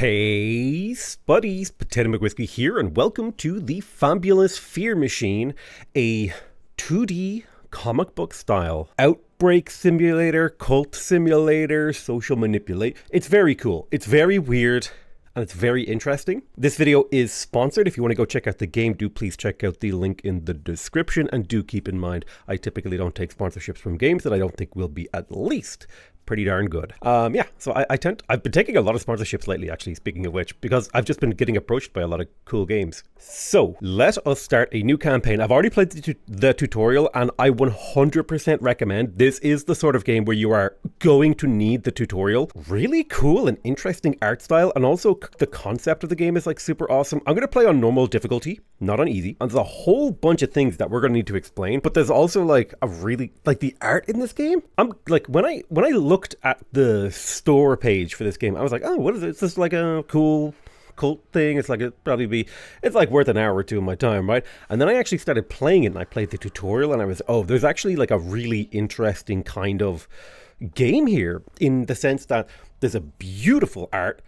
Hey, Spuddies, PotatoMcWhiskey here, and welcome to the fabulous Fear Machine, a 2D comic book style outbreak simulator, cult simulator, social manipulate. It's very cool. It's very weird. And it's very interesting. This video is sponsored. If you want to go check out the game, do please check out the link in the description. And do keep in mind, I typically don't take sponsorships from games that I don't think will be at least pretty darn good. So I've been taking a lot of sponsorships lately, actually, speaking of which, because I've just been getting approached by a lot of cool games. So let us start a new campaign. I've already played the tutorial, and I 100% recommend. This is the sort of game where you are going to need the tutorial. Really cool and interesting art style, and also the concept of the game is like super awesome. I'm going to play on normal difficulty, not on easy, and there's a whole bunch of things that we're going to need to explain, but there's also like a really, like the art in this game. I'm like, when I looked at the store page for this game, I was like, oh, what is it? It's just like a cool cult thing. It's like, it's like worth an hour or two of my time, right? And then I actually started playing it, and I played the tutorial, and I was, oh, there's actually like a really interesting kind of game here, in the sense that there's a beautiful art.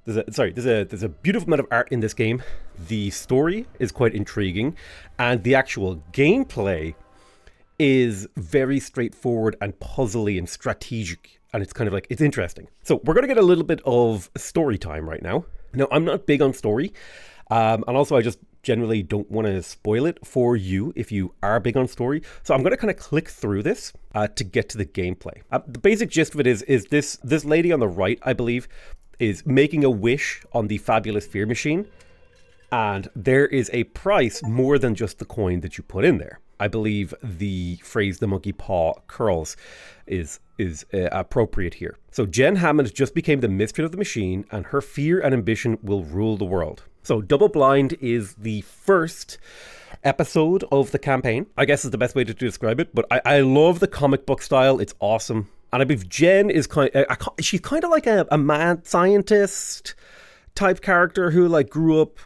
There's a beautiful amount of art in this game. The story is quite intriguing, and the actual gameplay is very straightforward and puzzly and strategic, and it's kind of like, it's interesting. So we're going to get a little bit of story time right now. Now, I'm not big on story, and also I just generally don't want to spoil it for you if you are big on story. So I'm going to kind of click through this to get to the gameplay. The basic gist of it is this lady on the right, I believe, is making a wish on the fabulous Fear Machine, and there is a price more than just the coin that you put in there. I believe the phrase "the monkey paw curls" is appropriate here. So Jen Hammond just became the mistress of the machine, and her fear and ambition will rule the world. So Double Blind is the first episode of the campaign, I guess is the best way to describe it. But I love the comic book style. It's awesome. And I believe Jen is she's kind of like a mad scientist type character who like grew up,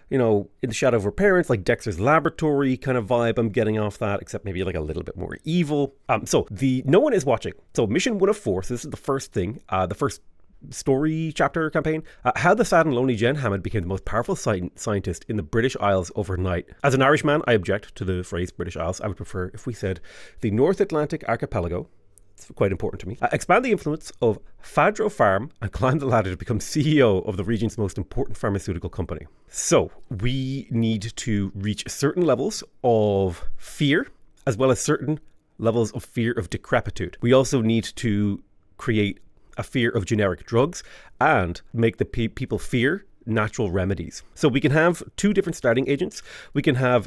you know, in the shadow of her parents, like Dexter's Laboratory kind of vibe I'm getting off that, except maybe like a little bit more evil. No one is watching. So mission 1 of 4, so this is the first thing, the first story chapter campaign. How the sad and lonely Jen Hammond became the most powerful scientist in the British Isles overnight. As an Irishman, I object to the phrase British Isles. I would prefer if we said the North Atlantic Archipelago. It's quite important to me. Expand the influence of Fadro Farm and climb the ladder to become CEO of the region's most important pharmaceutical company. So we need to reach certain levels of fear, as well as certain levels of fear of decrepitude. We also need to create a fear of generic drugs and make the people fear natural remedies. So we can have 2 different starting agents. We can have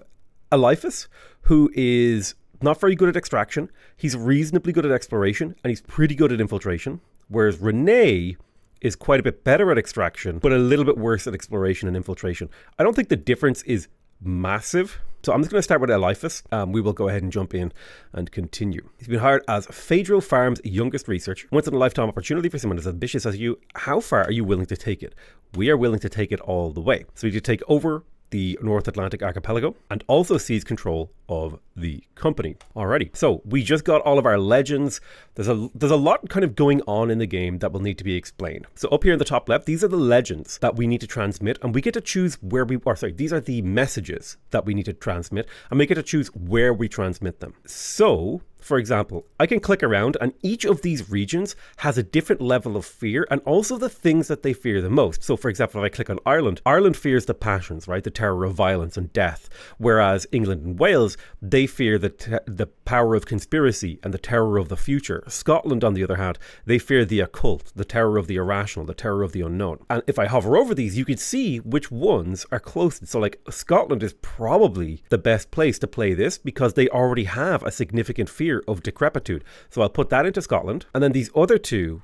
Eliphas, who is not very good at extraction. He's reasonably good at exploration, and he's pretty good at infiltration. Whereas Renee is quite a bit better at extraction, but a little bit worse at exploration and infiltration. I don't think the difference is massive. So I'm just going to start with Eliphas. We will go ahead and jump in and continue. He's been hired as Fadro Farm's youngest researcher. Once in a lifetime opportunity for someone as ambitious as you. How far are you willing to take it? We are willing to take it all the way. So we need to take over the North Atlantic Archipelago and also seize control of the company. Alrighty, so we just got all of our legends. There's a lot kind of going on in the game that will need to be explained. So up here in the top left, these are the legends that we need to transmit, and we get to choose these are the messages that we need to transmit, and we get to choose where we transmit them. So, for example, I can click around, and each of these regions has a different level of fear and also the things that they fear the most. So, for example, if I click on Ireland, Ireland fears the passions, right? The terror of violence and death. Whereas England and Wales, they fear the power of conspiracy and the terror of the future. Scotland, on the other hand, they fear the occult, the terror of the irrational, the terror of the unknown. And if I hover over these, you can see which ones are closest. So like Scotland is probably the best place to play this because they already have a significant fear of decrepitude. So I'll put that into Scotland. And then these other 2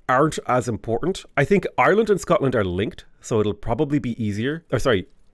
aren't as important. I think Ireland and Scotland are linked, so it'll probably be easier.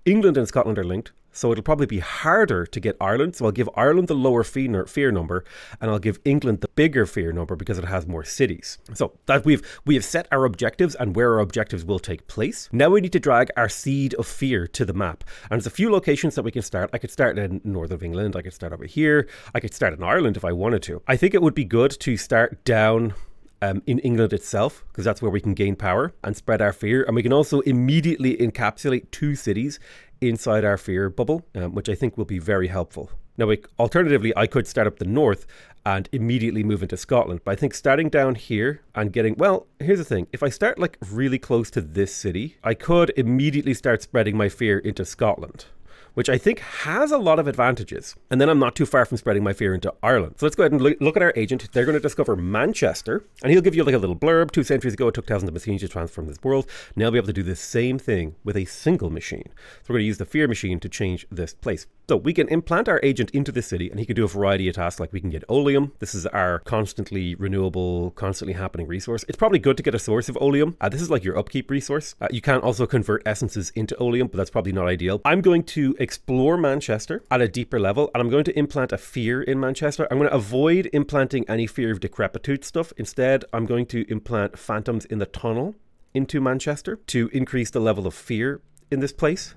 England and Scotland are linked, so it'll probably be harder to get Ireland. So I'll give Ireland the lower fear number, and I'll give England the bigger fear number because it has more cities. So that we have set our objectives and where our objectives will take place. Now we need to drag our seed of fear to the map. And there's a few locations that we can start. I could start in north of England. I could start over here. I could start in Ireland if I wanted to. I think it would be good to start down in England itself, because that's where we can gain power and spread our fear. And we can also immediately encapsulate 2 cities inside our fear bubble, which I think will be very helpful. Now, alternatively, I could start up the north and immediately move into Scotland. But I think starting down here and getting, well, here's the thing. If I start like really close to this city, I could immediately start spreading my fear into Scotland, which I think has a lot of advantages. And then I'm not too far from spreading my fear into Ireland. So let's go ahead and look at our agent. They're going to discover Manchester, and he'll give you like a little blurb. 2 centuries ago, it took thousands of machines to transform this world. Now I'll be able to do the same thing with a single machine. So we're going to use the fear machine to change this place. So we can implant our agent into this city, and he can do a variety of tasks, like we can get oleum. This is our constantly renewable, constantly happening resource. It's probably good to get a source of oleum. This is like your upkeep resource. You can also convert essences into oleum, but that's probably not ideal. I'm going to explore Manchester at a deeper level, and I'm going to implant a fear in Manchester. I'm going to avoid implanting any fear of decrepitude stuff. Instead, I'm going to implant phantoms in the tunnel into Manchester to increase the level of fear in this place,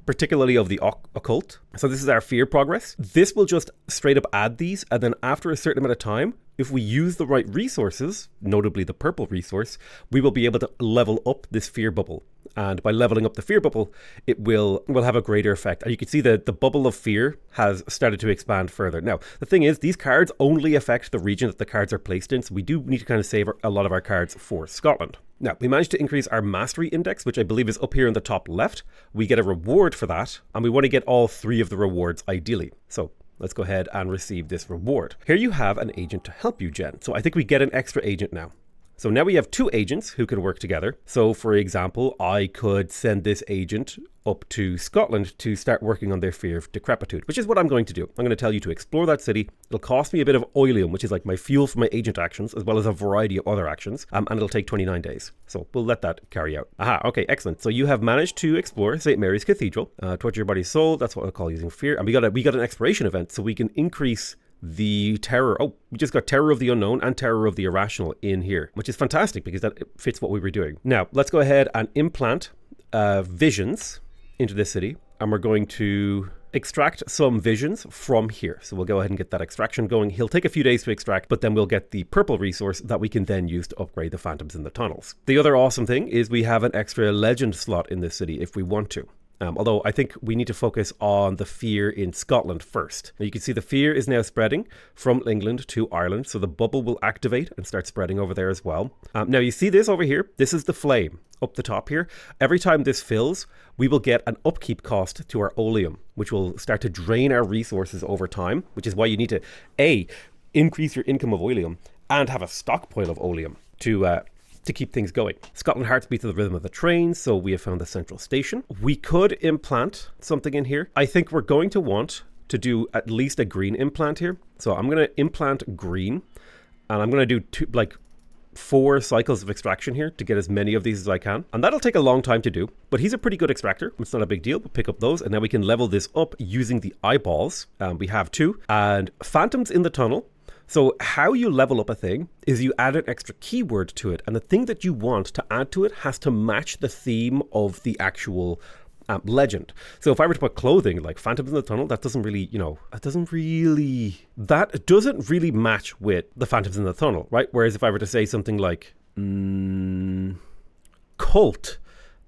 particularly of the occult. So this is our fear progress. This will just straight up add these, and then after a certain amount of time, if we use the right resources, notably the purple resource, we will be able to level up this fear bubble. And by leveling up the fear bubble, it will have a greater effect. And you can see that the bubble of fear has started to expand further. Now, the thing is, these cards only affect the region that the cards are placed in, so we do need to kind of save a lot of our cards for Scotland. Now, we managed to increase our mastery index, which I believe is up here in the top left. We get a reward for that, and we want to get all 3 of the rewards ideally. So let's go ahead and receive this reward. Here you have an agent to help you, Jen. So I think we get an extra agent now. So now we have 2 agents who can work together. So for example, I could send this agent up to Scotland to start working on their fear of decrepitude, which is what I'm going to do. I'm going to tell you to explore that city. It'll cost me a bit of oleum, which is like my fuel for my agent actions, as well as a variety of other actions, and it'll take 29 days. So we'll let that carry out. Aha, okay, excellent. So you have managed to explore St. Mary's Cathedral, torture your body's soul. That's what I'll call using fear. And we got an exploration event, so we can increase the terror. Oh, we just got terror of the unknown and terror of the irrational in here, which is fantastic because that fits what we were doing. Now, let's go ahead and implant visions into this city, and we're going to extract some visions from here. So we'll go ahead and get that extraction going. He'll take a few days to extract, but then we'll get the purple resource that we can then use to upgrade the phantoms in the tunnels. The other awesome thing is we have an extra legend slot in this city if we want to. Although I think we need to focus on the fear in Scotland first. Now you can see the fear is now spreading from England to Ireland, so the bubble will activate and start spreading over there as well. Now you see this over here, this is the flame up the top here. Every time this fills, we will get an upkeep cost to our oleum, which will start to drain our resources over time, which is why you need to A, increase your income of oleum and have a stockpile of oleum to keep things going. Scotland hearts beat to the rhythm of the train, so we have found the central station. We could implant something in here. I think we're going to want to do at least a green implant here. So I'm going to implant green, and I'm going to do 4 cycles of extraction here to get as many of these as I can. And that'll take a long time to do, but he's a pretty good extractor. It's not a big deal. We'll pick up those, and now we can level this up using the eyeballs. We have 2, and phantoms in the tunnel. So how you level up a thing is you add an extra keyword to it, and the thing that you want to add to it has to match the theme of the actual legend. So if I were to put clothing like phantoms in the tunnel, that doesn't really match with the phantoms in the tunnel, right? Whereas if I were to say something like cult,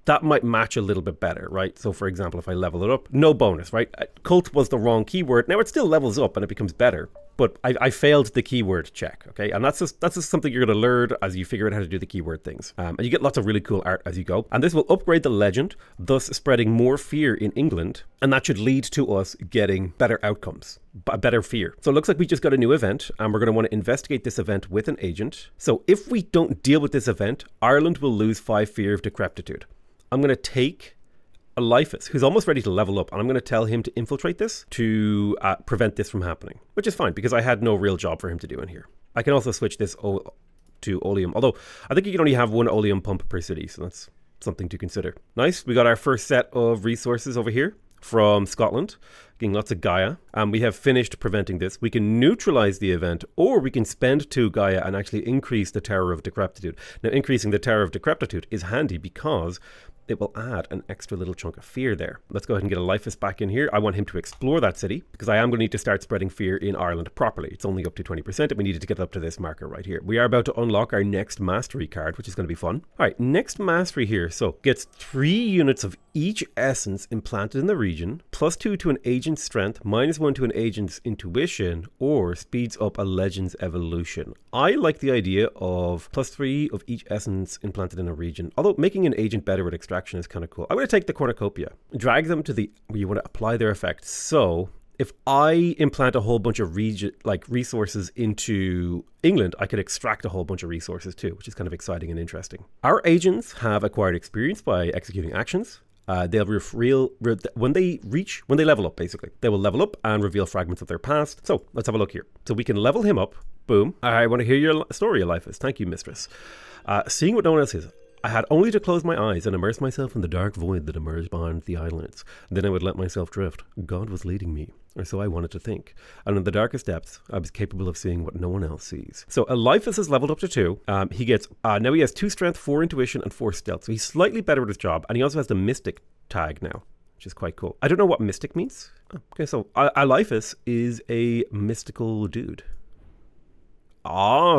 that might match a little bit better, right? So for example, if I level it up, no bonus, right? Cult was the wrong keyword. Now it still levels up and it becomes better, but I failed the keyword check, okay? And that's just something you're going to learn as you figure out how to do the keyword things. And you get lots of really cool art as you go. And this will upgrade the legend, thus spreading more fear in England. And that should lead to us getting better outcomes, better fear. So it looks like we just got a new event, and we're going to want to investigate this event with an agent. So if we don't deal with this event, Ireland will lose 5 fear of decrepitude. I'm going to take Eliphas, who's almost ready to level up, and I'm going to tell him to infiltrate this to prevent this from happening, which is fine because I had no real job for him to do in here. I can also switch this to oleum, although I think you can only have 1 oleum pump per city, so that's something to consider. Nice, we got our first set of resources over here from Scotland, getting lots of Gaia, and we have finished preventing this. We can neutralize the event, or we can spend 2 Gaia and actually increase the terror of decrepitude. Now, increasing the terror of decrepitude is handy because it will add an extra little chunk of fear there. Let's go ahead and get a Lifeist back in here. I want him to explore that city because I am going to need to start spreading fear in Ireland properly. It's only up to 20%, and we needed to get up to this marker right here. We are about to unlock our next mastery card, which is going to be fun. All right, next mastery here. So gets 3 units of each essence implanted in the region, +2 to an agent's strength, -1 to an agent's intuition, or speeds up a legend's evolution. I like the idea of +3 of each essence implanted in a region, although making an agent better with extraction is kind of cool. I'm going to take the cornucopia, drag them to the where you want to apply their effect. So if I implant a whole bunch of resources into England, I could extract a whole bunch of resources too, which is kind of exciting and interesting. Our agents have acquired experience by executing actions. They'll reveal when they level up, basically. They will level up and reveal fragments of their past. So let's have a look here. So we can level him up. Boom. I want to hear your story, Lifeist. Thank you, mistress. Seeing what no one else is. I had only to close my eyes and immerse myself in the dark void that emerged behind the eyelids. Then I would let myself drift. God was leading me, or so I wanted to think. And in the darkest depths, I was capable of seeing what no one else sees. So Eliphas is leveled up to 2. He gets now he has 2 strength, 4 intuition, and 4 stealth. So he's slightly better at his job, and he also has the mystic tag now, which is quite cool. I don't know what mystic means. Okay, so Eliphas is a mystical dude.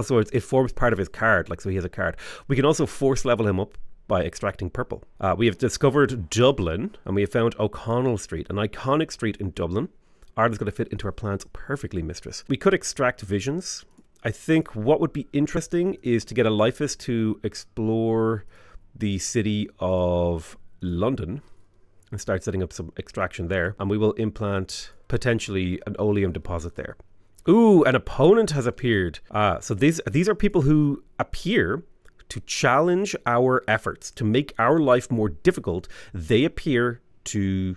So it forms part of his card, so he has a card. We can also force level him up by extracting purple. We have discovered Dublin, and we have found O'Connell Street, an iconic street in Dublin. Ireland's going to fit into our plans perfectly, mistress. We could extract visions. I think what would be interesting is to get a Lifeist to explore the city of London and start setting up some extraction there. And we will implant potentially an oleum deposit there. Ooh, an opponent has appeared. So these are people who appear to challenge our efforts, to make our life more difficult. They appear to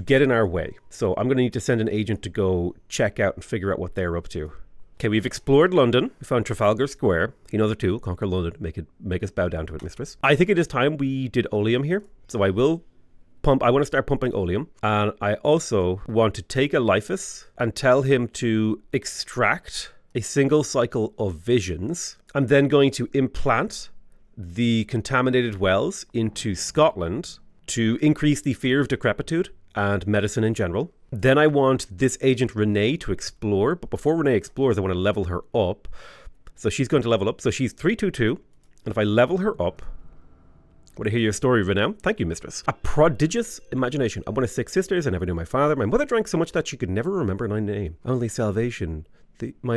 get in our way. So I'm going to need to send an agent to go check out and figure out what they're up to. Okay, we've explored London. We found Trafalgar Square. You know the two. Conquer London. Make us bow down to it, mistress. I think it is time we did oleum here. So I will pump. I want to start pumping oleum. And I also want to take a Lifeist and tell him to extract a single cycle of visions. I'm then going to implant the contaminated wells into Scotland to increase the fear of decrepitude and medicine in general. Then I want this agent Renee to explore, but before Renee explores, I want to level her up. So she's going to level up. So she's 322, and if I level her up, I want to hear your story, Renee. Thank you, mistress. A prodigious imagination. I'm one of 6 sisters. I never knew my father. My mother drank so much that she could never remember my name. My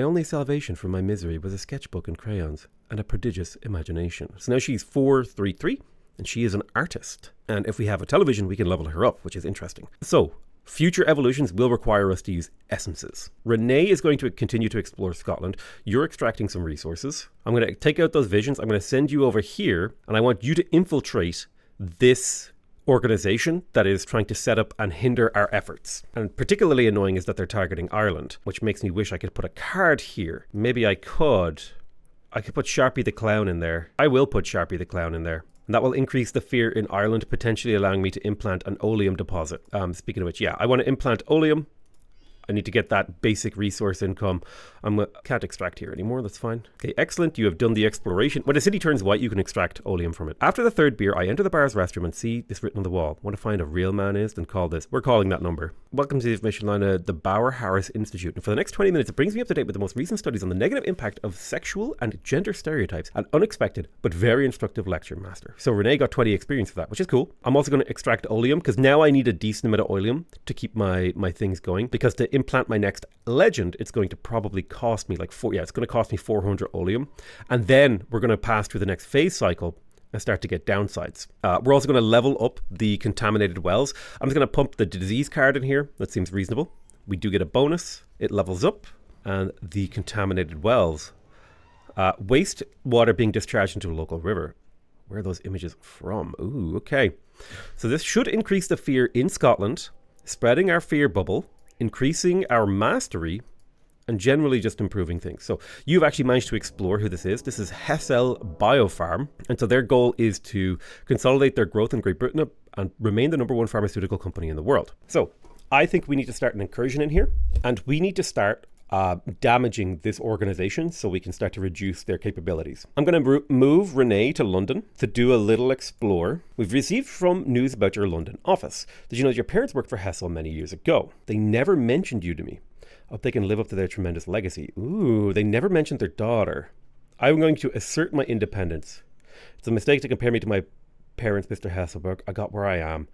only salvation from my misery was a sketchbook and crayons and a prodigious imagination. So now she's 433. And she is an artist. And if we have a television, we can level her up, which is interesting. So, future evolutions will require us to use essences. Renee is going to continue to explore Scotland. You're extracting some resources. I'm going to take out those visions. I'm going to send you over here. And I want you to infiltrate this organization that is trying to set up and hinder our efforts. And particularly annoying is that they're targeting Ireland, which makes me wish I could put a card here. Maybe I could put Sharpie the Clown in there. I will put Sharpie the Clown in there. And that will increase the fear in Ireland, potentially allowing me to implant an oleum deposit. Speaking of which, yeah, I want to implant oleum. I need to get that basic resource income. Can't extract here anymore. That's fine. Okay, excellent. You have done the exploration. When a city turns white, you can extract oleum from it. After the 3rd beer, I enter the bar's restroom and see this written on the wall. Want to find a real man is? Then call this. We're calling that number. Welcome to the information line of the Bauer Harris Institute. And for the next 20 minutes, it brings me up to date with the most recent studies on the negative impact of sexual and gender stereotypes. An unexpected but very instructive lecture, master. So Renee got 20 experience for that, which is cool. I'm also going to extract oleum because now I need a decent amount of oleum to keep my things going. Because to implant my next legend, it's going to probably cost me it's going to cost me 400 oleum. And then we're going to pass through the next phase cycle and start to get downsides. We're also going to level up the contaminated wells. I'm just going to pump the disease card in here. That seems reasonable. We do get a bonus. It levels up. And the contaminated wells. Waste water being discharged into a local river. Where are those images from? Ooh, okay. So this should increase the fear in Scotland, spreading our fear bubble, increasing our mastery, and generally just improving things. So you've actually managed to explore who this is. This is Hessel Biofarm. And so their goal is to consolidate their growth in Great Britain and remain the #1 pharmaceutical company in the world. So I think we need to start an incursion in here. And we need to start damaging this organization so we can start to reduce their capabilities. I'm going to move Renee to London to do a little explore. We've received from news about your London office. Did you know your parents worked for Hessel many years ago? They never mentioned you to me. I hope they can live up to their tremendous legacy. Ooh, they never mentioned their daughter. I'm going to assert my independence. It's a mistake to compare me to my parents, Mr. Hasselberg. I got where I am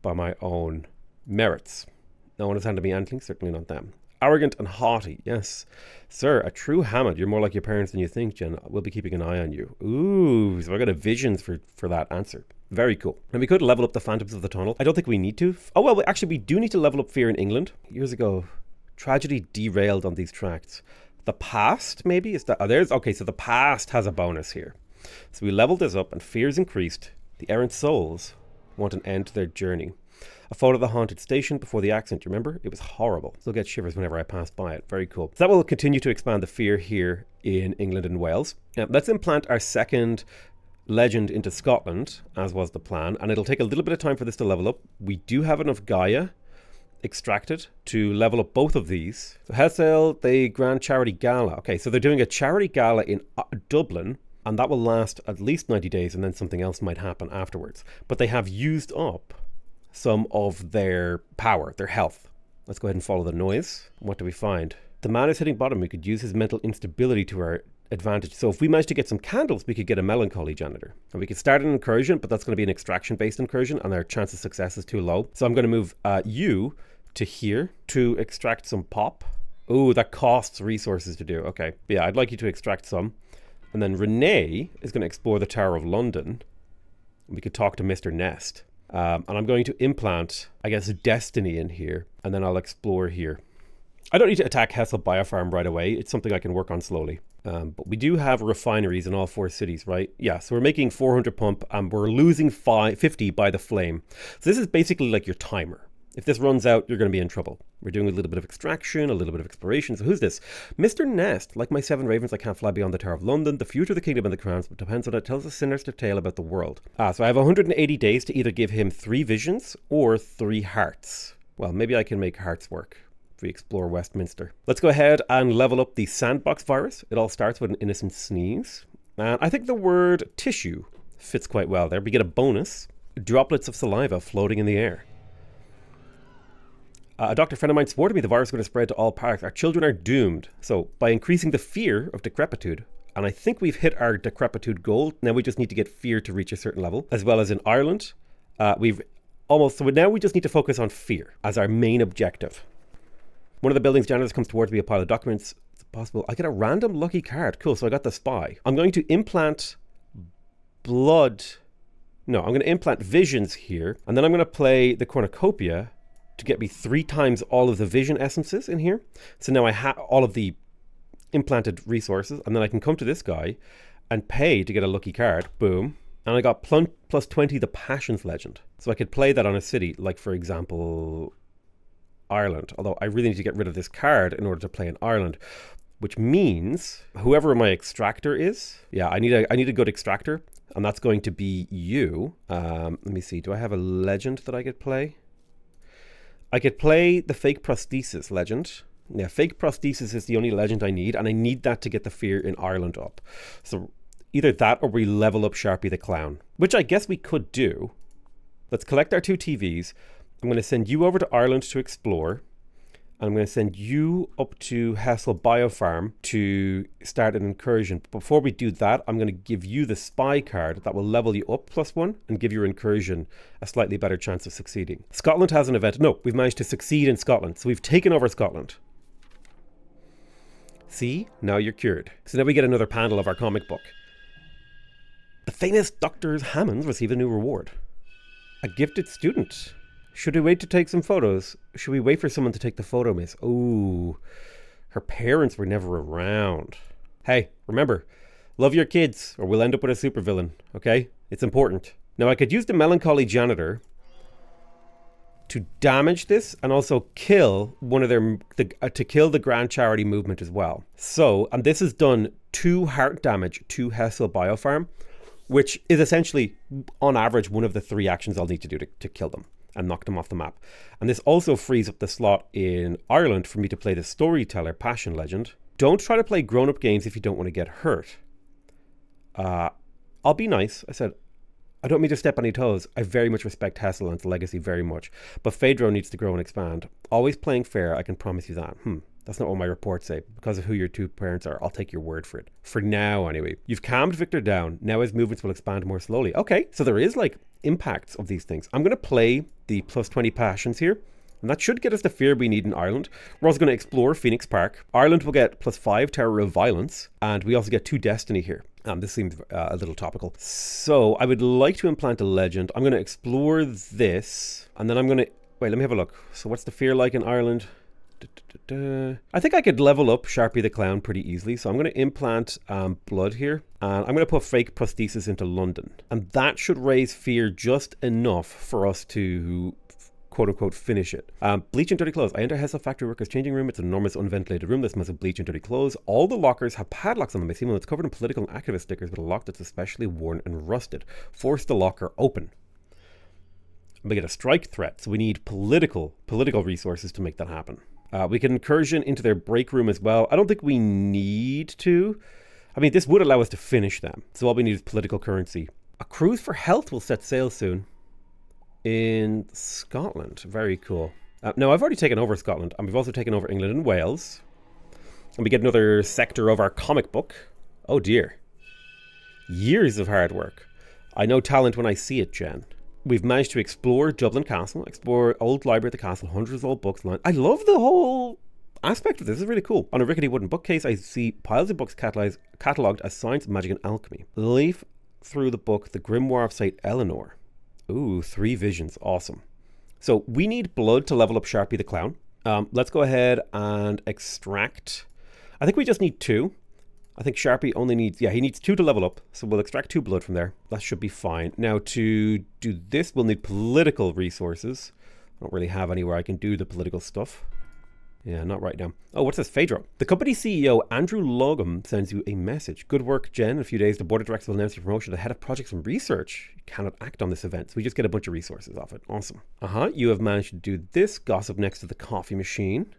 by my own merits. No one has handed me anything, certainly not them. Arrogant and haughty, yes. Sir, a true Hammond. You're more like your parents than you think, Jen. We'll be keeping an eye on you. Ooh, so I got a visions for that answer. Very cool. And we could level up the Phantoms of the Tunnel. I don't think we need to. Oh, well, actually, we do need to level up Fear in England. Years ago, tragedy derailed on these tracts. The past, maybe? Is that? Oh, okay, so the past has a bonus here. So we leveled this up and fears increased. The errant souls want an end to their journey. A photo of the haunted station before the accident, remember? It was horrible. Still get shivers whenever I pass by it. Very cool. So that will continue to expand the fear here in England and Wales. Let's implant our second legend into Scotland, as was the plan. And it'll take a little bit of time for this to level up. We do have enough Gaia extracted to level up both of these. So Hessel, the Grand Charity Gala. Okay, so they're doing a charity gala in Dublin. And that will last at least 90 days and then something else might happen afterwards. But they have used up some of their power, their health. Let's go ahead and follow the noise. What do we find? The man is hitting bottom. We could use his mental instability to our advantage. So if we manage to get some candles, we could get a melancholy janitor. And we could start an incursion, but that's going to be an extraction-based incursion, and our chance of success is too low. So I'm going to move you to here to extract some pop. Oh, that costs resources to do. Okay. Yeah, I'd like you to extract some. And then Renee is going to explore the Tower of London. We could talk to Mr. Nest. And I'm going to implant, I guess, Destiny in here. And then I'll explore here. I don't need to attack Hessel Biofarm right away. It's something I can work on slowly. But we do have refineries in all 4 cities, right? Yeah, so we're making 400 pump and we're losing 50 by the flame. So this is basically like your timer. If this runs out, you're going to be in trouble. We're doing a little bit of extraction, a little bit of exploration. So who's this? Mr. Nest. Like my 7 ravens, I can't fly beyond the Tower of London. The future of the kingdom and the crowns depends on it. Tells a sinister tale about the world. So I have 180 days to either give him 3 visions or 3 hearts. Well, maybe I can make hearts work if we explore Westminster. Let's go ahead and level up the sandbox virus. It all starts with an innocent sneeze. And I think the word tissue fits quite well there. We get a bonus. Droplets of saliva floating in the air. A doctor friend of mine swore to me the virus is going to spread to all parks. Our children are doomed. So by increasing the fear of decrepitude, and I think we've hit our decrepitude goal. Now we just need to get fear to reach a certain level, as well as in Ireland. So now we just need to focus on fear as our main objective. One of the building's janitors comes towards me, a pile of documents. It's possible. I get a random lucky card. Cool, so I got the spy. I'm going to implant blood. No, I'm going to implant visions here. And then I'm going to play the cornucopia to get me 3 times all of the vision essences in here. So now I have all of the implanted resources, and then I can come to this guy and pay to get a lucky card. Boom. And I got plus 20 the Passions Legend. So I could play that on a city, like for example, Ireland. Although I really need to get rid of this card in order to play in Ireland, which means whoever my extractor is, yeah, I need a good extractor, and that's going to be you. Let me see, do I have a legend that I could play? I could play the Fake Prosthesis legend. Yeah, Fake Prosthesis is the only legend I need, and I need that to get the fear in Ireland up. So either that or we level up Sharpie the Clown, which I guess we could do. Let's collect our 2 TVs. I'm going to send you over to Ireland to explore. And I'm going to send you up to Hessel Biofarm to start an incursion. But before we do that, I'm going to give you the spy card that will level you up +1 and give your incursion a slightly better chance of succeeding. Scotland has an event. No, we've managed to succeed in Scotland. So we've taken over Scotland. See? Now you're cured. So now we get another panel of our comic book. The famous Dr. Hammonds receive a new reward. A gifted student. Should we wait to take some photos? Should we wait for someone to take the photo, miss? Oh, her parents were never around. Hey, remember, love your kids or we'll end up with a supervillain, okay? It's important. Now, I could use the Melancholy Janitor to damage this and also kill one of to kill the Grand Charity Movement as well. So, and this has done 2 heart damage to Hessel Biofarm, which is essentially, on average, one of the 3 actions I'll need to do to kill them. and knocked them off the map. And this also frees up the slot in Ireland for me to play the Storyteller Passion Legend. Don't try to play grown-up games if you don't want to get hurt. I'll be nice. I said, I don't mean to step on any toes. I very much respect Hessel and its legacy very much. But Phaedro needs to grow and expand. Always playing fair, I can promise you that. That's not what my reports say. Because of who your two parents are, I'll take your word for it. For now, anyway. You've calmed Victor down. Now his movements will expand more slowly. Okay, so there is like impacts of these things. I'm going to play the plus 20 passions here. And that should get us the fear we need in Ireland. We're also going to explore Phoenix Park. Ireland will get plus 5 Terror of Violence. And we also get 2 Destiny here. This seems a little topical. So I would like to implant a legend. I'm going to explore this. And then I'm going to... Wait, let me have a look. So what's the fear like in Ireland? I think I could level up Sharpie the Clown pretty easily. So I'm going to implant blood here. And I'm going to put fake prosthesis into London. And that should raise fear just enough for us to... quote-unquote finish it. Bleach and dirty clothes. I enter Hessel factory workers changing room. It's an enormous unventilated room that smells of bleach and dirty clothes. All the lockers have padlocks on them. I see one that's covered in political and activist stickers with a lock that's especially worn and rusted. Force the locker open. We get a strike threat, so we need political resources to make that happen. We can incursion into their break room as well. I don't think we need to. I mean, this would allow us to finish them. So all we need is political currency. A cruise for health will set sail soon. In Scotland. Very cool. Now, I've already taken over Scotland, and we've also taken over England and Wales. And we get another sector of our comic book. Oh dear. Years of hard work. I know talent when I see it, Jen. We've managed to explore Dublin Castle, explore old library at the castle, hundreds of old books. I love the whole aspect of this. This is really cool. On a rickety wooden bookcase, I see piles of books catalogued as science, magic, and alchemy. Leaf through the book, The Grimoire of St. Eleanor. Ooh, 3 visions. Awesome. So we need blood to level up Sharpie the Clown. Let's go ahead and extract. I think we just need 2. I think Sharpie only needs... Yeah, he needs 2 to level up. So we'll extract 2 blood from there. That should be fine. Now to do this, we'll need political resources. I don't really have anywhere I can do the political stuff. Yeah, not right now. Oh, what's this? Phaedro. The company CEO, Andrew Logum, sends you a message. Good work, Jen. In a few days, the board of directors will announce your promotion to head of projects and research. You cannot act on this event, so we just get a bunch of resources off it. Awesome. You have managed to do this. Gossip next to the coffee machine.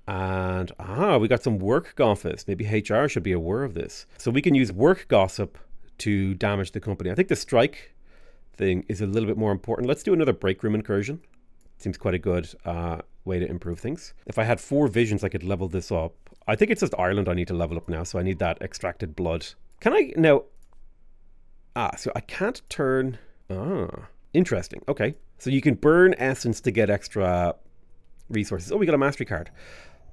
And, we got some work gossip. Maybe HR should be aware of this. So we can use work gossip to damage the company. I think the strike thing is a little bit more important. Let's do another break room incursion. Seems quite a good way to improve things. If I had 4 visions, I could level this up. I think it's just Ireland I need to level up now, so I need that extracted blood. Can I now... so I can't turn... interesting. Okay. So you can burn essence to get extra resources. Oh, we got a mastery card.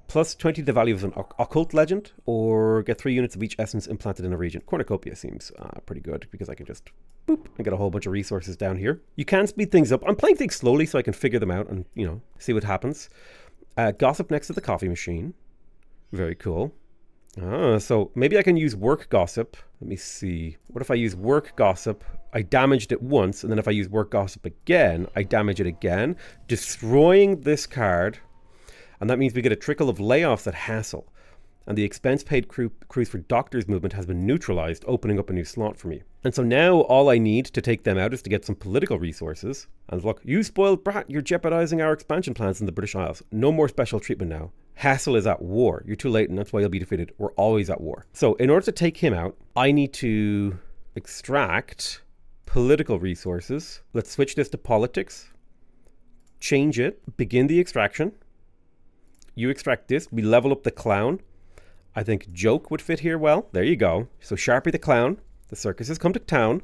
Plus 20 to the value of an occult legend, or get 3 units of each essence implanted in a region. Cornucopia seems pretty good, because I can just boop and get a whole bunch of resources down here. You can speed things up. I'm playing things slowly so I can figure them out and, see what happens. Gossip next to the coffee machine. Very cool. So maybe I can use work gossip. Let me see. What if I use work gossip? I damaged it once, and then if I use work gossip again, I damage it again, destroying this card. And that means we get a trickle of layoffs at Hassel. And the expense paid cruise for doctors movement has been neutralized, opening up a new slot for me. And so now all I need to take them out is to get some political resources. And look, you spoiled brat, you're jeopardizing our expansion plans in the British Isles. No more special treatment now. Hassel is at war. You're too late, and that's why you'll be defeated. We're always at war. So in order to take him out, I need to extract political resources. Let's switch this to politics. Change it. Begin the extraction. You extract this. We level up the clown. I think joke would fit here well. There you go. So Sharpie the Clown. The circus has come to town.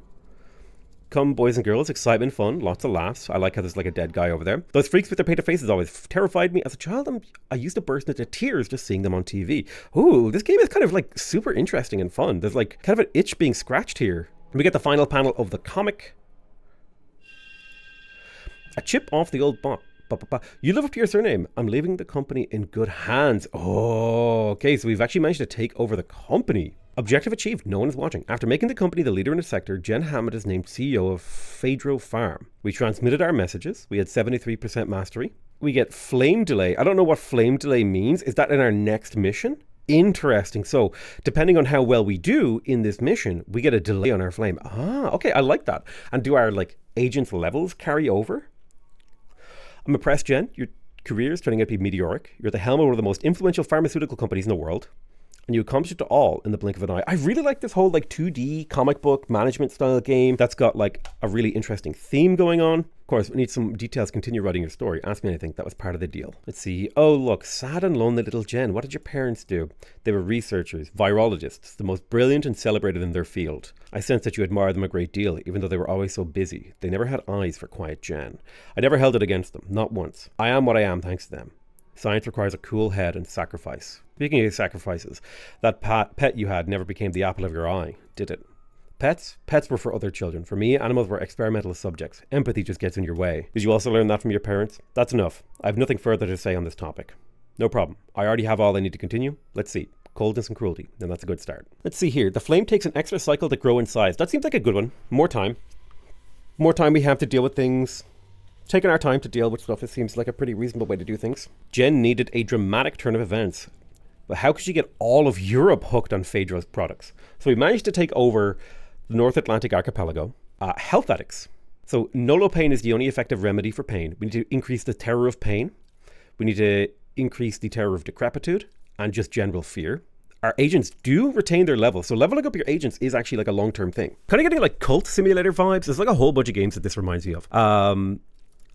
Come, boys and girls. Excitement, fun, lots of laughs. I like how there's like a dead guy over there. Those freaks with their painted faces always terrified me. As a child, I used to burst into tears just seeing them on TV. Ooh, this game is kind of like super interesting and fun. There's like kind of an itch being scratched here. And we get the final panel of the comic. A chip off the old bot. You live up to your surname. I'm leaving the company in good hands. Oh, okay. So we've actually managed to take over the company. Objective achieved. No one is watching. After making the company the leader in the sector, Jen Hammond is named CEO of Phaedro Farm. We transmitted our messages. We had 73% mastery. We get flame delay. I don't know what flame delay means. Is that in our next mission? Interesting. So depending on how well we do in this mission, we get a delay on our flame. Okay. I like that. And do our like agents levels carry over? I'm impressed, Jen. Your career is turning out to be meteoric. You're at the helm of one of the most influential pharmaceutical companies in the world, and you accomplish it all in the blink of an eye. I really like this whole like 2D comic book management style game that's got like a really interesting theme going on. Of course, we need some details. Continue writing your story. Ask me anything. That was part of the deal. Let's see. Oh, look, sad and lonely little Jen. What did your parents do? They were researchers, virologists, the most brilliant and celebrated in their field. I sense that you admire them a great deal, even though they were always so busy. They never had eyes for quiet Jen. I never held it against them, not once. I am what I am thanks to them. Science requires a cool head and sacrifice. Speaking of sacrifices, that pet you had never became the apple of your eye, did it? Pets? Pets were for other children. For me, animals were experimental subjects. Empathy just gets in your way. Did you also learn that from your parents? That's enough. I have nothing further to say on this topic. No problem. I already have all I need to continue. Let's see. Coldness and cruelty. Then that's a good start. Let's see here. The flame takes an extra cycle to grow in size. That seems like a good one. More time. More time we have to deal with things. Taking our time to deal with stuff, it seems like a pretty reasonable way to do things. Jen needed a dramatic turn of events. But how could she get all of Europe hooked on Phaedra's products? So we managed to take over the North Atlantic archipelago. Health addicts. So nolopain is the only effective remedy for pain. We need to increase the terror of pain. We need to increase the terror of decrepitude and just general fear. Our agents do retain their level. So leveling up your agents is actually like a long-term thing. Kind of getting like cult simulator vibes. There's like a whole bunch of games that this reminds me of.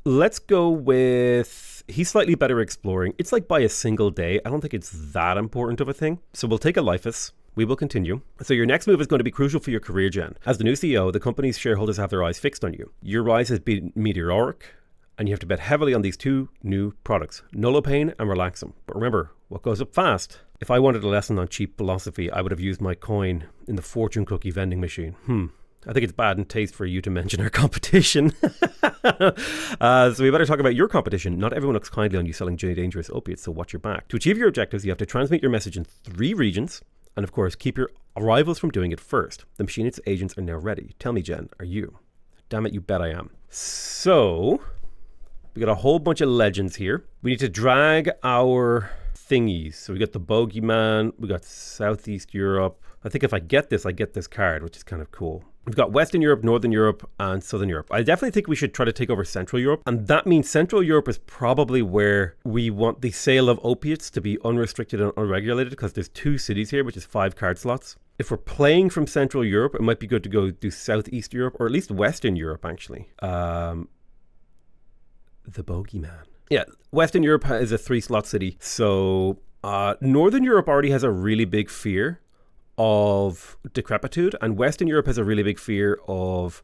Let's go with, he's slightly better exploring. It's like by a single day. I don't think it's that important of a thing. So we'll take a Lifus. We will continue. So your next move is going to be crucial for your career, Jen. As the new CEO, the company's shareholders have their eyes fixed on you. Your rise has been meteoric, and you have to bet heavily on these two new products, Nolopain and Relaxum. But remember, what goes up fast? If I wanted a lesson on cheap philosophy, I would have used my coin in the fortune cookie vending machine. I think it's bad in taste for you to mention our competition. So we better talk about your competition. Not everyone looks kindly on you selling dangerous opiates, so watch your back. To achieve your objectives, you have to transmit your message in 3 regions. And of course, keep your rivals from doing it first. The machine and its agents are now ready. Tell me, Jen, are you? Damn it, you bet I am. So, we got a whole bunch of legends here. We need to drag our thingies. So we got the Bogeyman, we got Southeast Europe. I think if I get this card, which is kind of cool. We've got Western Europe, Northern Europe, and Southern Europe. I definitely think we should try to take over Central Europe. And that means Central Europe is probably where we want the sale of opiates to be unrestricted and unregulated, because there's 2 cities here, which is 5 card slots. If we're playing from Central Europe, it might be good to go do Southeast Europe, or at least Western Europe, actually. The Bogeyman. Yeah, Western Europe is a 3-slot city. So Northern Europe already has a really big fear of decrepitude, and Western Europe has a really big fear of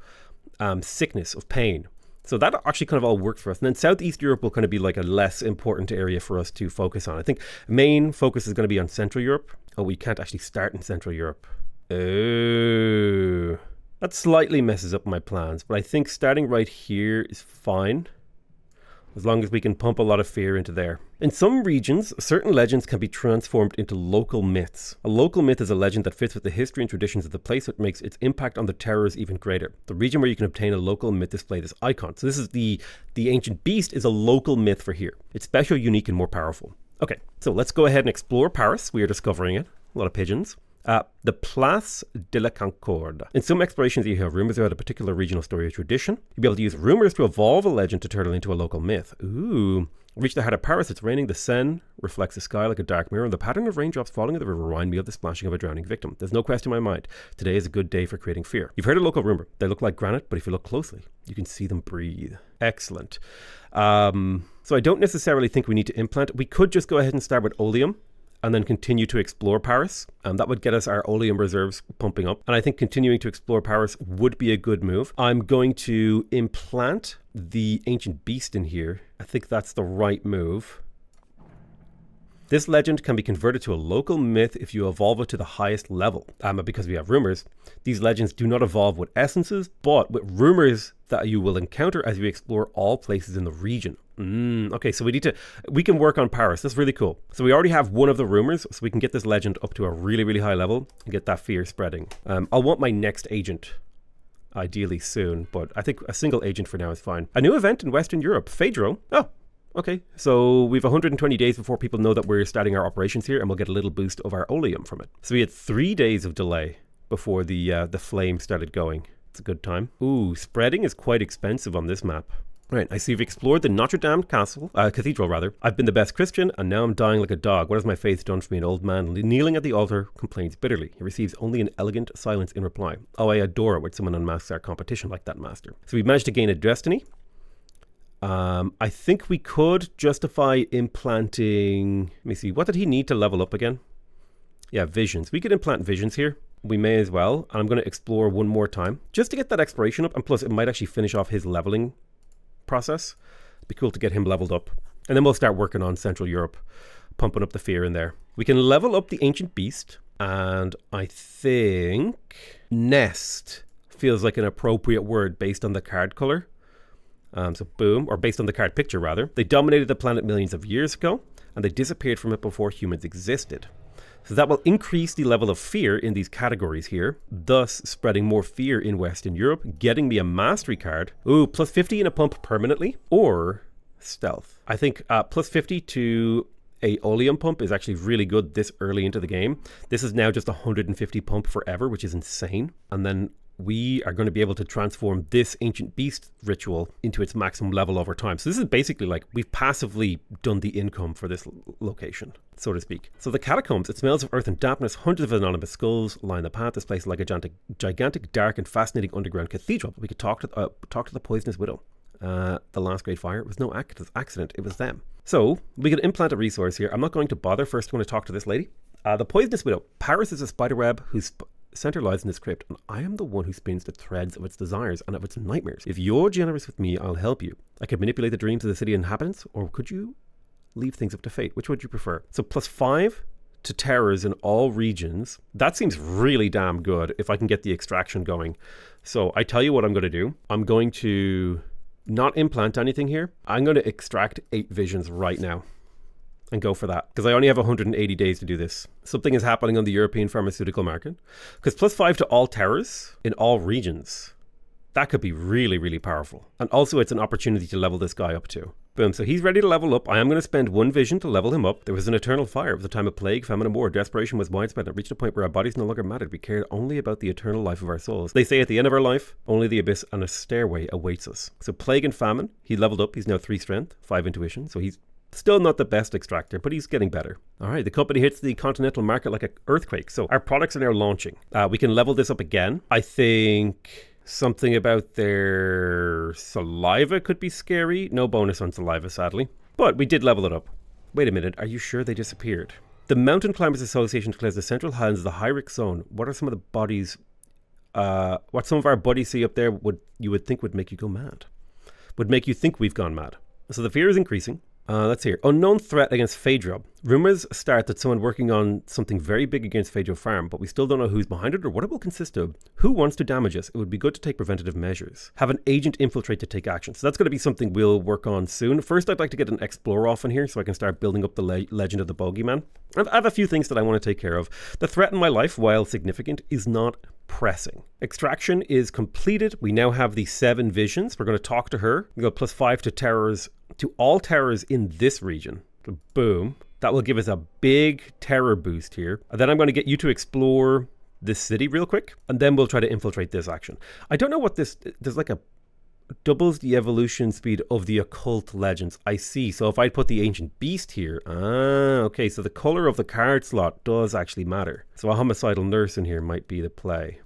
sickness, of pain. So that actually kind of all works for us. And then Southeast Europe will kind of be like a less important area for us to focus on. I think main focus is going to be on Central Europe. Oh, we can't actually start in Central Europe. Oh, that slightly messes up my plans, but I think starting right here is fine, as long as we can pump a lot of fear into there. In some regions, certain legends can be transformed into local myths. A local myth is a legend that fits with the history and traditions of the place, which makes its impact on the terrors even greater. The region where you can obtain a local myth display this icon. So this is the ancient beast is a local myth for here. It's special, unique, and more powerful. Okay, so let's go ahead and explore Paris. We are discovering it. A lot of pigeons. The Place de la Concorde. In some explorations, you hear rumors about a particular regional story or tradition. You'll be able to use rumors to evolve a legend to turn it into a local myth. Ooh. Reach the heart of Paris. It's raining. The Seine reflects the sky like a dark mirror, and the pattern of raindrops falling in the river remind me of the splashing of a drowning victim. There's no question in my mind. Today is a good day for creating fear. You've heard a local rumor. They look like granite, but if you look closely, you can see them breathe. Excellent. So I don't necessarily think we need to implant. We could just go ahead and start with oleum and then continue to explore Paris. That would get us our oleum reserves pumping up. And I think continuing to explore Paris would be a good move. I'm going to implant the ancient beast in here. I think that's the right move. This legend can be converted to a local myth if you evolve it to the highest level. Because we have rumors, these legends do not evolve with essences, but with rumors that you will encounter as you explore all places in the region. Okay, so we can work on Paris. That's really cool. So we already have one of the rumors, so we can get this legend up to a really, really high level and get that fear spreading. I'll want my next agent ideally soon, but I think a single agent for now is fine. A new event in Western Europe, Phaedro. Oh, okay. So we've 120 days before people know that we're starting our operations here, and we'll get a little boost of our oleum from it. So we had 3 days of delay before the flame started going. It's a good time. Ooh, spreading is quite expensive on this map. Right, I see you've explored the Notre Dame Cathedral rather. I've been the best Christian, and now I'm dying like a dog. What has my faith done for me? An old man kneeling at the altar complains bitterly. He receives only an elegant silence in reply. Oh, I adore it when someone unmasks our competition like that, master. So we've managed to gain a destiny. I think we could justify implanting... Let me see, what did he need to level up again? Yeah, visions. We could implant visions here. We may as well. And I'm going to explore one more time, just to get that exploration up. And plus, it might actually finish off his leveling process. It'd be cool to get him leveled up. And then we'll start working on Central Europe, pumping up the fear in there. We can level up the Ancient Beast. And I think nest feels like an appropriate word based on the card color. So boom, or based on the card picture rather. They dominated the planet millions of years ago, and they disappeared from it before humans existed. So that will increase the level of fear in these categories here, thus spreading more fear in Western Europe, getting me a mastery card. Ooh, plus 50 in a pump permanently, or stealth. I think plus 50 to a oleum pump is actually really good this early into the game. This is now just 150 pump forever, which is insane. And then we are going to be able to transform this Ancient Beast ritual into its maximum level over time. So this is basically like we've passively done the income for this location, so to speak. So the catacombs, it smells of earth and dampness. Hundreds of anonymous skulls line the path. This place is like a gigantic, dark and fascinating underground cathedral. We could talk to the poisonous widow. The last great fire, it was no accident, it was them. So we could implant a resource here. I'm not going to bother. First, I'm going to talk to this lady. The poisonous widow. Paris is a spiderweb whose center lies in this crypt, and I am the one who spins the threads of its desires and of its nightmares. If you're generous with me, I'll help you. I could manipulate the dreams of the city inhabitants, or could you leave things up to fate? Which would you prefer? So plus 5 to terrors in all regions. That seems really damn good if I can get the extraction going. So I tell you what I'm going to do. I'm going to not implant anything here. I'm going to extract 8 visions right now and go for that, because I only have 180 days to do this. Something is happening on the European pharmaceutical market, because plus 5 to all terrors in all regions, that could be really, really powerful. And also it's an opportunity to level this guy up too. Boom, so he's ready to level up. I am going to spend 1 vision to level him up. There was an eternal fire. It was a time of plague, famine, and war. Desperation was widespread. It reached a point where our bodies no longer mattered. We cared only about the eternal life of our souls. They say at the end of our life, only the abyss and a stairway awaits us. So plague and famine, he leveled up. He's now 3 strength, 5 intuition. So he's still not the best extractor, but he's getting better. All right, the company hits the continental market like an earthquake. So our products are now launching. We can level this up again. I think something about their saliva could be scary. No bonus on saliva, sadly. But we did level it up. Wait a minute, are you sure they disappeared? The Mountain Climbers Association declares the Central Highlands the high-risk zone. What are some of the bodies, what some of our buddies see up there you would think would make you go mad? Would make you think we've gone mad. So the fear is increasing. Let's see here. Unknown threat against Phaedra. Rumors start that someone working on something very big against Phaedra Farm, but we still don't know who's behind it or what it will consist of. Who wants to damage us? It would be good to take preventative measures. Have an agent infiltrate to take action. So that's going to be something we'll work on soon. First, I'd like to get an explorer off in here so I can start building up the legend of the Bogeyman. I have a few things that I want to take care of. The threat in my life, while significant, is not pressing. Extraction is completed. We now have the 7 visions. We're going to talk to her. We go plus 5 to terrors, to all terrors in this region. So boom. That will give us a big terror boost here. And then I'm going to get you to explore this city real quick, and then we'll try to infiltrate this action. I don't know what this, there's like a doubles the evolution speed of the occult legends. I see. So if I put the ancient beast here, okay, so the color of the card slot does actually matter. So a homicidal nurse in here might be the play.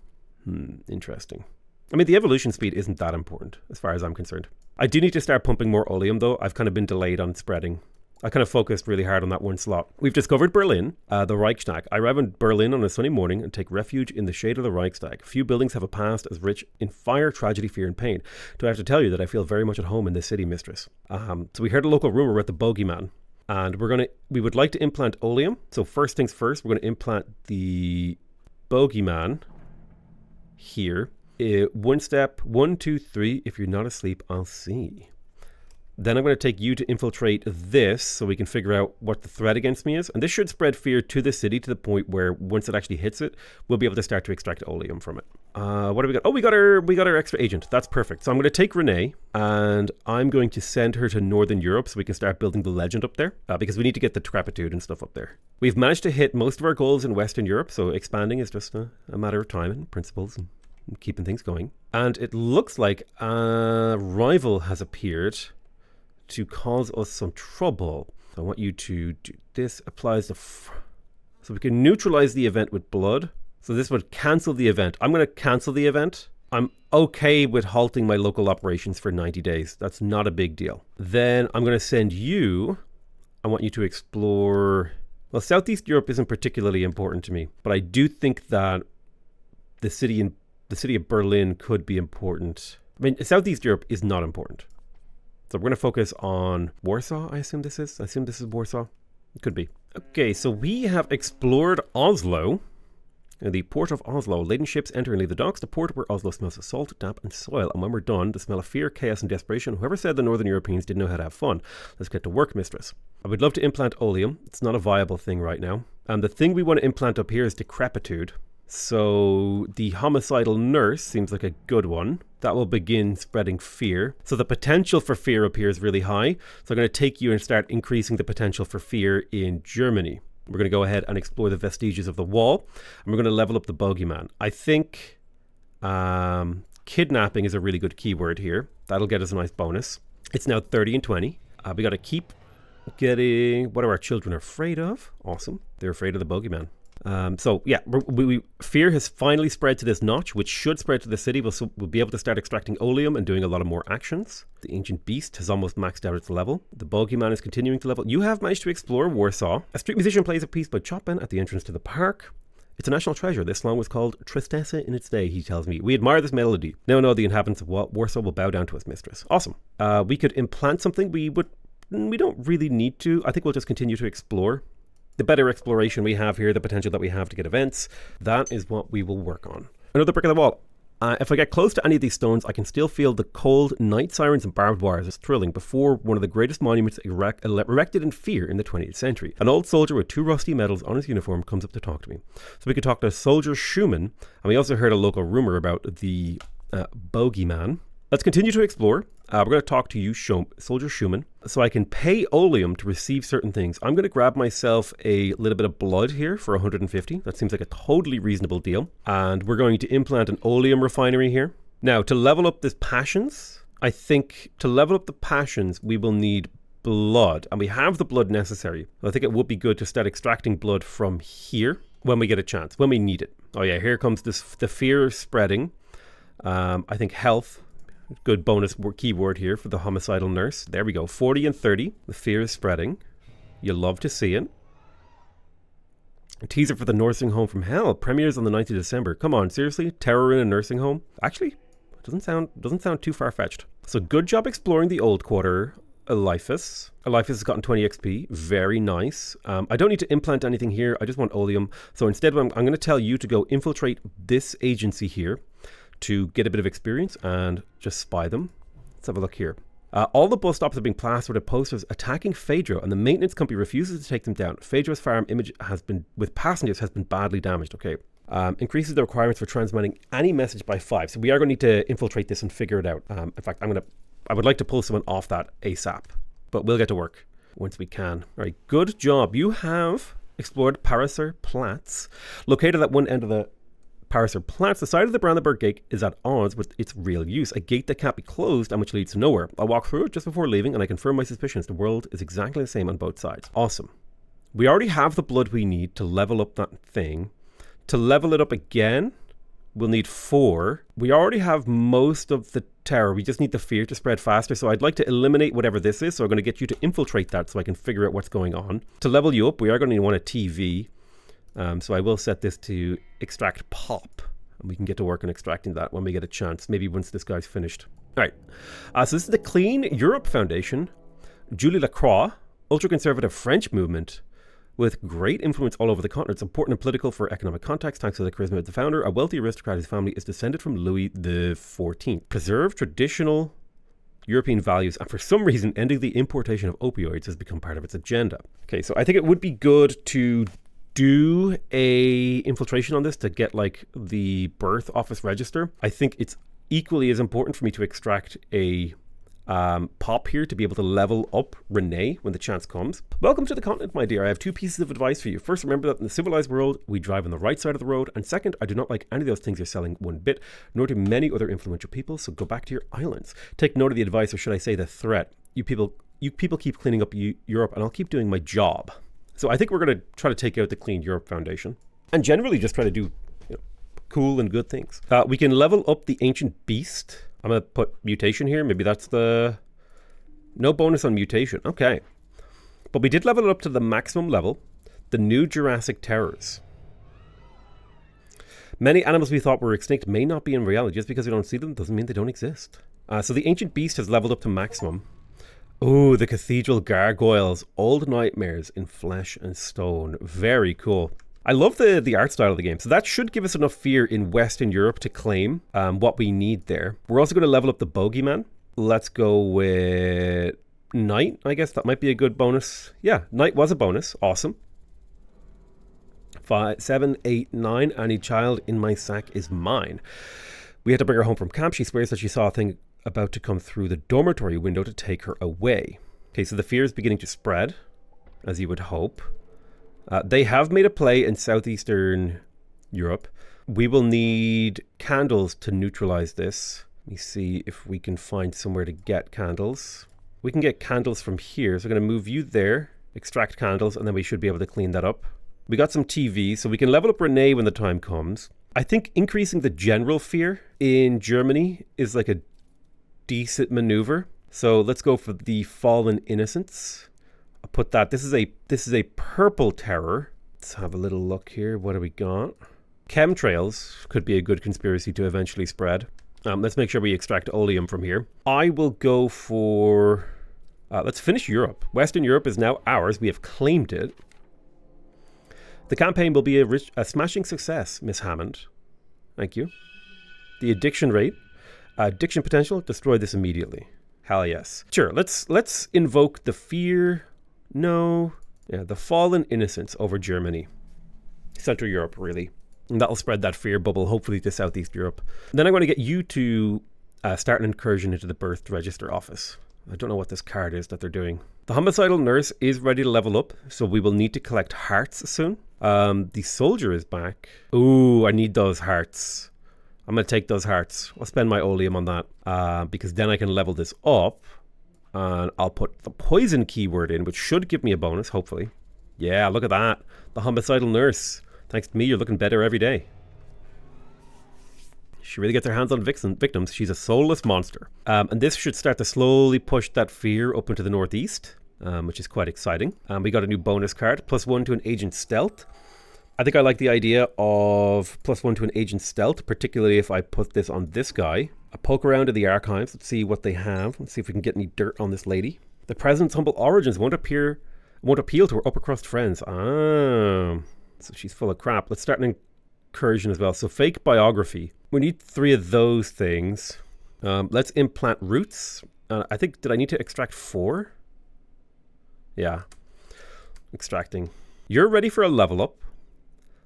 Interesting. I mean, the evolution speed isn't that important as far as I'm concerned. I do need to start pumping more oleum though. I've kind of been delayed on spreading. I kind of focused really hard on that one slot. We've discovered Berlin, the Reichstag. I arrive in Berlin on a sunny morning and take refuge in the shade of the Reichstag. Few buildings have a past as rich in fire, tragedy, fear, and pain. Do I have to tell you that I feel very much at home in this city, mistress? So we heard a local rumor about the Bogeyman, and we would like to implant oleum. So first things first, we're going to implant the Bogeyman here. 1 step, 1, 2, 3. If you're not asleep, I'll see. Then I'm going to take you to infiltrate this so we can figure out what the threat against me is. And this should spread fear to the city to the point where once it actually hits it, we'll be able to start to extract oleum from it. What do we got? Oh, we got our extra agent. That's perfect. So I'm going to take Renee and I'm going to send her to Northern Europe so we can start building the legend up there because we need to get the decrepitude and stuff up there. We've managed to hit most of our goals in Western Europe, so expanding is just a matter of time and principles and keeping things going. And it looks like a rival has appeared to cause us some trouble. I want you to do this. Applies to... So we can neutralize the event with blood. So this would cancel the event. I'm going to cancel the event. I'm okay with halting my local operations for 90 days. That's not a big deal. Then I'm going to send you... I want you to explore... Well, Southeast Europe isn't particularly important to me, but I do think that the city of Berlin could be important. I mean, Southeast Europe is not important. So we're going to focus on Warsaw, I assume this is. I assume this is Warsaw. It could be. Okay, so we have explored Oslo. The port of Oslo. Laden ships enter and leave the docks. The port where Oslo smells of salt, damp, and soil. And when we're done, the smell of fear, chaos, and desperation. Whoever said the Northern Europeans didn't know how to have fun? Let's get to work, mistress. I would love to implant oleum. It's not a viable thing right now. And the thing we want to implant up here is decrepitude. So the homicidal nurse seems like a good one. That will begin spreading fear. So the potential for fear up here is really high. So I'm going to take you and start increasing the potential for fear in Germany. We're going to go ahead and explore the vestiges of the wall. And we're going to level up the bogeyman. I think kidnapping is a really good keyword here. That'll get us a nice bonus. It's now 30 and 20. We got to keep getting... What are our children afraid of? Awesome. They're afraid of the bogeyman. So yeah, fear has finally spread to this notch, which should spread to the city. We'll be able to start extracting oleum and doing a lot of more actions. The ancient beast has almost maxed out its level. The bogeyman is continuing to level. You have managed to explore Warsaw. A street musician plays a piece by Chopin at the entrance to the park. It's a national treasure. This song was called Tristesse in its day, he tells me. We admire this melody. Now the inhabitants of Warsaw will bow down to us, mistress. Awesome. We could implant something. We don't really need to. I think we'll just continue to explore. The better exploration we have here, the potential that we have to get events, that is what we will work on. Another brick of the wall. If I get close to any of these stones, I can still feel the cold night sirens and barbed wires is thrilling before one of the greatest monuments erected in fear in the 20th century. An old soldier with 2 rusty medals on his uniform comes up to talk to me. So we could talk to Soldier Schumann, and we also heard a local rumor about the bogeyman. Let's continue to explore. We're going to talk to you, Soldier Schumann, so I can pay oleum to receive certain things. I'm going to grab myself a little bit of blood here for 150. That seems like a totally reasonable deal. And we're going to implant an oleum refinery here. Now, to level up this passions, I think to level up the passions, we will need blood. And we have the blood necessary. I think it would be good to start extracting blood from here when we get a chance, when we need it. Oh yeah, here comes the fear spreading. I think health. Good bonus keyword here for the homicidal nurse. There we go. 40 and 30. The fear is spreading. You'll love to see it. A teaser for the nursing home from hell. Premieres on the 9th of December. Come on, seriously? Terror in a nursing home? Actually, doesn't sound too far-fetched. So good job exploring the old quarter. Eliphas. Eliphas has gotten 20 XP. Very nice. I don't need to implant anything here. I just want oleum. So instead, I'm going to tell you to go infiltrate this agency here to get a bit of experience and just spy them. Let's have a look here. All the bus stops are being plastered with posters attacking Phaedro, and the maintenance company refuses to take them down. Phaedro's farm image with passengers has been badly damaged. Okay. Increases the requirements for transmitting any message by 5. So we are going to need to infiltrate this and figure it out. In fact, I would like to pull someone off that ASAP, but we'll get to work once we can. All right, good job. You have explored Pariser Platz. Located at one end of the Pariser Platz, the side of the Brandenburg Gate is at odds with its real use, a gate that can't be closed and which leads to nowhere. I'll walk through it just before leaving and I confirm my suspicions. The world is exactly the same on both sides. Awesome. We already have the blood we need to level up that thing. To level it up again, we'll need 4. We already have most of the terror. We just need the fear to spread faster. So I'd like to eliminate whatever this is. So I'm going to get you to infiltrate that so I can figure out what's going on. To level you up, we are going to want a TV. So I will set this to extract pop, and we can get to work on extracting that when we get a chance, maybe once this guy's finished. All right, so this is the Clean Europe Foundation, Julie Lacroix, ultra-conservative French movement with great influence all over the continent. It's important and political for economic context, thanks to the charisma of the founder, a wealthy aristocrat whose family is descended from Louis XIV. Preserve traditional European values, and for some reason, ending the importation of opioids has become part of its agenda. Okay, so I think it would be good to do a infiltration on this to get like the birth office register. I think it's equally as important for me to extract a Pop here to be able to level up Renee when the chance comes. Welcome to the continent, my dear. I have two pieces of advice for you. First, remember that in the civilized world, we drive on the right side of the road. And second, I do not like any of those things you're selling one bit, nor do many other influential people. So go back to your islands. Take note of the advice, or should I say the threat. You people keep cleaning up Europe, and I'll keep doing my job. So I think we're going to try to take out the Clean Europe Foundation and generally just try to do cool and good things. We can level up the Ancient Beast. I'm going to put mutation here. Maybe that's the... No bonus on mutation. Okay. But we did level it up to the maximum level. The new Jurassic Terrors. Many animals we thought were extinct may not be in reality. Just because we don't see them doesn't mean they don't exist. So the Ancient Beast has leveled up to maximum. Oh, the Cathedral Gargoyles. Old nightmares in flesh and stone. Very cool. I love the art style of the game. So that should give us enough fear in Western Europe to claim what we need there. We're also going to level up the Bogeyman. Let's go with Night. I guess that might be a good bonus. Yeah, Night was a bonus. Awesome. 5, 7, 8, 9. Any child in my sack is mine. We had to bring her home from camp. She swears that she saw a thing about to come through the dormitory window to take her away. Okay, so the fear is beginning to spread, as you would hope. They have made a play in southeastern Europe. We will need candles to neutralize this. Let me see if we can find somewhere to get candles. We can get candles from here. So I'm going to move you there, extract candles, and then we should be able to clean that up. We got some TV, so we can level up Renee when the time comes. I think increasing the general fear in Germany is like a decent maneuver. So let's go for the Fallen Innocents. I'll put that. This is a purple terror. Let's have a little look here. What do we got? Chemtrails could be a good conspiracy to eventually spread. Let's make sure we extract oleum from here. I will go for... let's finish Europe. Western Europe is now ours. We have claimed it. The campaign will be a smashing success, Miss Hammond. Thank you. The addiction rate. Addiction potential. Destroy this immediately. Hell yes. Sure, let's invoke the fear... No. Yeah, the Fallen Innocents over Germany. Central Europe, really. And that'll spread that fear bubble, hopefully, to Southeast Europe. And then I'm going to get you to start an incursion into the birth register office. I don't know what this card is that they're doing. The homicidal nurse is ready to level up, so we will need to collect hearts soon. The soldier is back. Ooh, I need those hearts. I'm going to take those hearts. I'll spend my oleum on that because then I can level this up. And I'll put the poison keyword in, which should give me a bonus, hopefully. Yeah, look at that. The homicidal nurse. Thanks to me, you're looking better every day. She really gets her hands on victims. She's a soulless monster. And this should start to slowly push that fear up into the northeast, which is quite exciting. We got a new bonus card, +1 to an agent stealth. I think I like the idea of +1 to an agent stealth, particularly if I put this on this guy. I poke around in the archives. Let's see what they have. Let's see if we can get any dirt on this lady. The president's humble origins won't appeal to her upper crust friends. Ah, so she's full of crap. Let's start an incursion as well. So fake biography. We need 3 of those things. Let's implant roots. I think, did I need to extract 4? Yeah. Extracting. You're ready for a level up.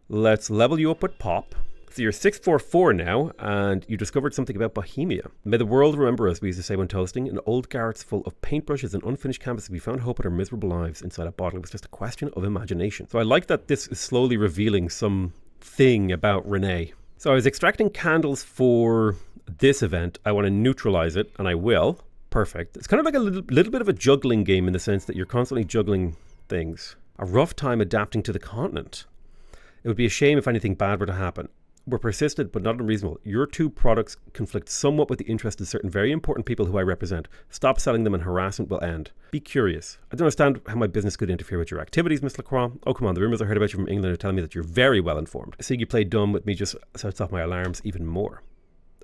Let's level you up with Pop. So you're 644 now, and you discovered something about Bohemia. May the world remember us, we used to say when toasting. An old garret's full of paintbrushes and unfinished canvases. We found hope in our miserable lives inside a bottle. It was just a question of imagination. So I like that this is slowly revealing something about Renee. So I was extracting candles for this event. I want to neutralize it, and I will. Perfect. It's kind of like a little bit of a juggling game in the sense that you're constantly juggling things. A rough time adapting to the continent. It would be a shame if anything bad were to happen. We're persistent but not unreasonable. Your 2 products conflict somewhat with the interests of certain very important people who I represent. Stop selling them and harassment will end. Be curious. I don't understand how my business could interfere with your activities, Miss Lacroix. Oh, come on. The rumours I heard about you from England are telling me that you're very well informed. Seeing you play dumb with me just sets off my alarms even more.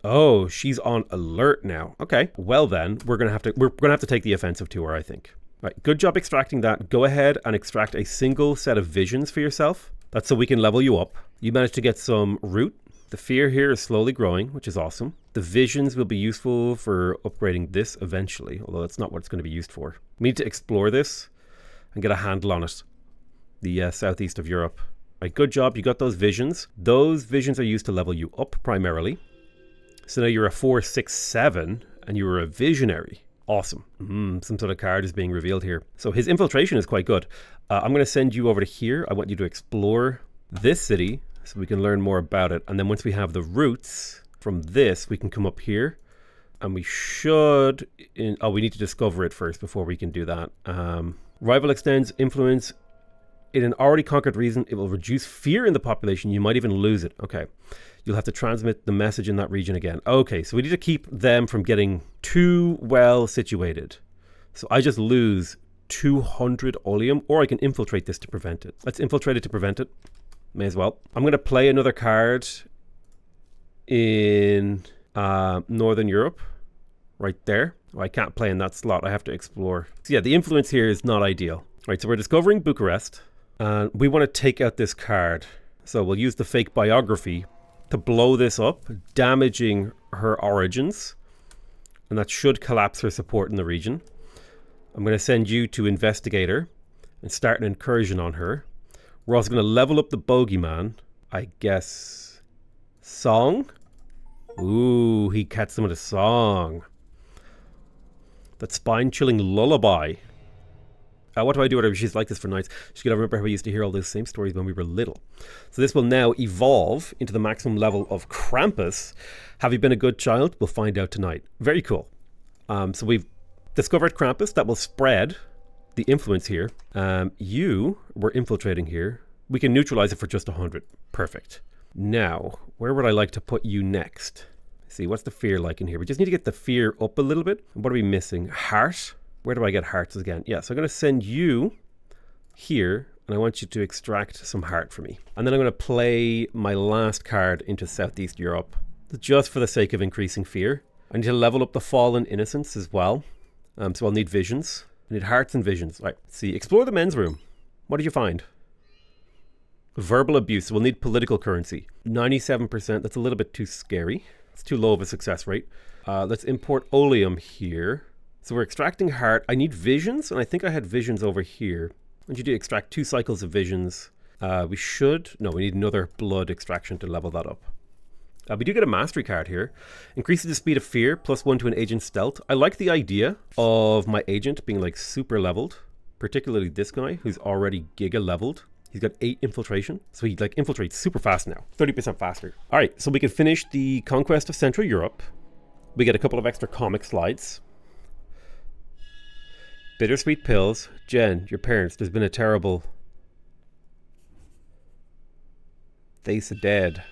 Oh, she's on alert now. Okay. Well then, we're gonna have to take the offensive to her, I think. Right. Good job extracting that. Go ahead and extract a single set of visions for yourself. That's so we can level you up. You managed to get some root. The fear here is slowly growing, which is awesome. The visions will be useful for upgrading this eventually, although that's not what it's going to be used for. We need to explore this and get a handle on it. The southeast of Europe. Right, good job. You got those visions. Those visions are used to level you up primarily. So now you're a 4, 6, 7, and you're a visionary. Awesome. Some sort of card is being revealed here. So his infiltration is quite good. I'm going to send you over to here. I want you to explore this city so we can learn more about it. And then once we have the roots from this, we can come up here. And we should... we need to discover it first before we can do that. Rival extends influence in an already conquered region. It will reduce fear in the population. You might even lose it. Okay. You'll have to transmit the message in that region again. Okay, so we need to keep them from getting too well situated. So I just lose 200 oleum, or I can infiltrate this to prevent it. Let's infiltrate it to prevent it. May as well. I'm going to play another card in Northern Europe. Right there. Oh, I can't play in that slot. I have to explore. So yeah, the influence here is not ideal. Right, so we're discovering Bucharest. And we want to take out this card. So we'll use the fake biography to blow this up, damaging her origins. And that should collapse her support in the region. I'm going to send you to Investigator and start an incursion on her. We're also going to level up the bogeyman. I guess... Song? Ooh, he catches them with a song. That spine-chilling lullaby. What do I do with her? She's like this for nights. She's going to remember how we used to hear all those same stories when we were little. So this will now evolve into the maximum level of Krampus. Have you been a good child? We'll find out tonight. Very cool. So we've discovered Krampus. That will spread the influence here. You were infiltrating here. We can neutralize it for just 100. Perfect. Now, where would I like to put you next? See, what's the fear like in here? We just need to get the fear up a little bit. What are we missing? Heart? Where do I get hearts again? Yeah, so I'm going to send you here, and I want you to extract some heart for me. And then I'm going to play my last card into Southeast Europe, just for the sake of increasing fear. I need to level up the Fallen Innocence as well. So I'll need visions. I need hearts and visions. All right, let's see. Explore the men's room. What did you find? Verbal abuse. We'll need political currency. 97%. That's a little bit too scary. It's too low of a success rate. Let's import oleum here. So we're extracting heart. I need visions, and I think I had visions over here. I want you to extract 2 cycles of visions. We need another blood extraction to level that up. We do get a mastery card here. Increases the speed of fear, +1 to an agent's stealth. I like the idea of my agent being like super leveled, particularly this guy who's already giga leveled. He's got 8 infiltration, so he like infiltrates super fast now, 30% faster. All right, so we can finish the conquest of Central Europe. We get a couple of extra comic slides. Bittersweet pills. Jen, your parents, there's been a terrible... Face of dead.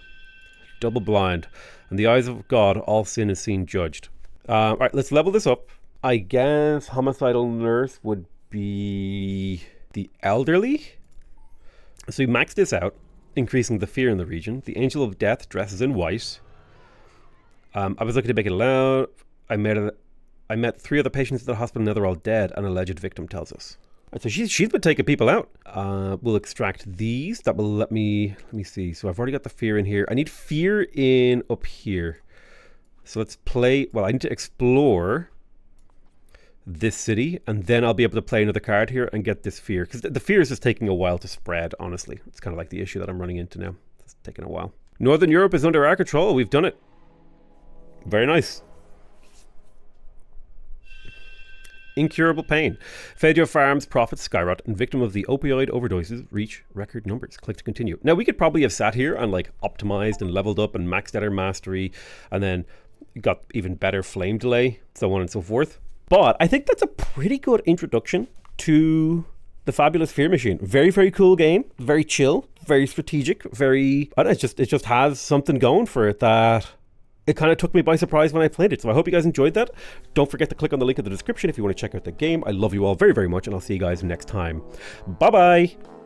Double blind. And the eyes of God, all sin is seen judged. All right, let's level this up. I guess homicidal nurse would be the elderly. So we max this out, increasing the fear in the region. The angel of death dresses in white. I was looking to make it loud. I met 3 other patients at the hospital, now they're all dead, an alleged victim tells us. Right, so she's been taking people out. We'll extract these. That will let me see. So I've already got the fear in here. I need fear in up here. So let's play, I need to explore this city, and then I'll be able to play another card here and get this fear. Because the fear is just taking a while to spread, honestly. It's kind of like the issue that I'm running into now. It's taking a while. Northern Europe is under our control. We've done it. Very nice. Incurable pain. Failure farms, profits skyrocket, and victim of the opioid overdoses reach record numbers. Click to continue. Now, we could probably have sat here and like optimized and leveled up and maxed out our mastery, and then got even better flame delay, so on and so forth. But I think that's a pretty good introduction to the Fabulous Fear Machine. Very, very cool game. Very chill. Very strategic. Very... I don't know, it just has something going for it that... It kind of took me by surprise when I played it. So I hope you guys enjoyed that. Don't forget to click on the link in the description if you want to check out the game. I love you all very, very much, and I'll see you guys next time. Bye-bye!